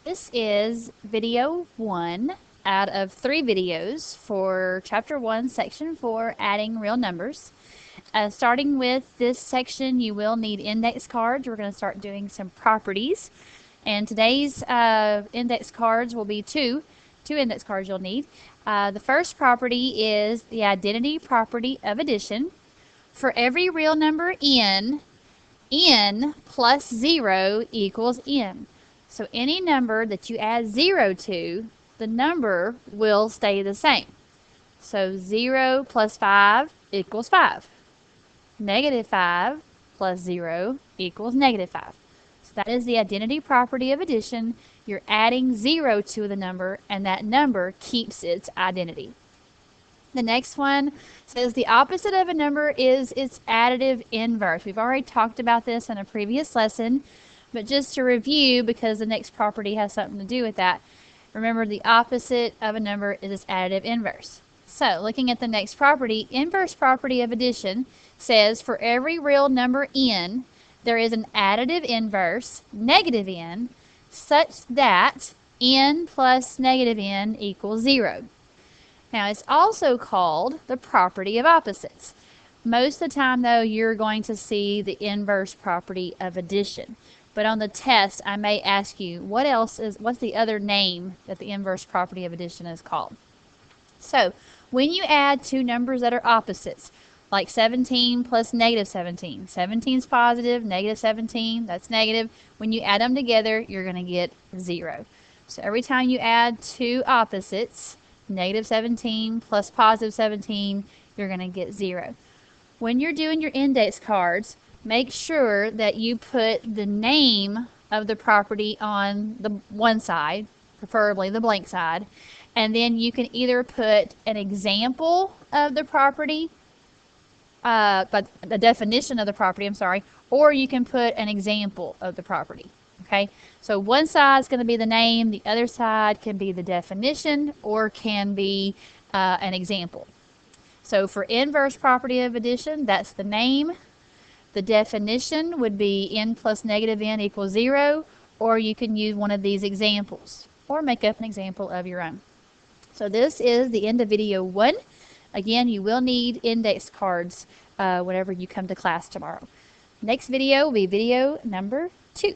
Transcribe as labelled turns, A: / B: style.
A: This is video 1 out of 3 videos for Chapter 1, Section 4, Adding Real Numbers. Starting with this section, you will need index cards. We're going to start doing some properties. And today's index cards will be two index cards you'll need. The first property is the identity property of addition. For every real number n plus 0 equals n. So any number that you add 0 to, the number will stay the same. So 0 plus 5 equals 5. Negative 5 plus 0 equals negative 5. So that is the identity property of addition. You're adding 0 to the number, and that number keeps its identity. The next one says the opposite of a number is its additive inverse. We've already talked about this in a previous lesson, but just to review, because the next property has something to do with that, remember the opposite of a number is its additive inverse. So looking at the next property, inverse property of addition says for every real number n, there is an additive inverse, negative n, such that n plus negative n equals 0. Now it's also called the property of opposites. Most of the time though, you're going to see the inverse property of addition. But on the test, I may ask you, what's the other name that the inverse property of addition is called? So when you add two numbers that are opposites, like 17 plus negative 17, 17 is positive, negative 17, that's negative. When you add them together, you're going to get 0. So every time you add two opposites, negative 17 plus positive 17, you're going to get 0. When you're doing your index cards, make sure that you put the name of the property on the one side, preferably the blank side, and then you can either put an example of the property, but the definition of the property, I'm sorry, or you can put an example of the property. Okay, so one side is going to be the name, the other side can be the definition or can be an example. So for inverse property of addition, that's the name. The definition would be n plus negative n equals 0, or you can use one of these examples or make up an example of your own. So this is the end of video 1. Again, you will need index cards whenever you come to class tomorrow. Next video will be video number 2.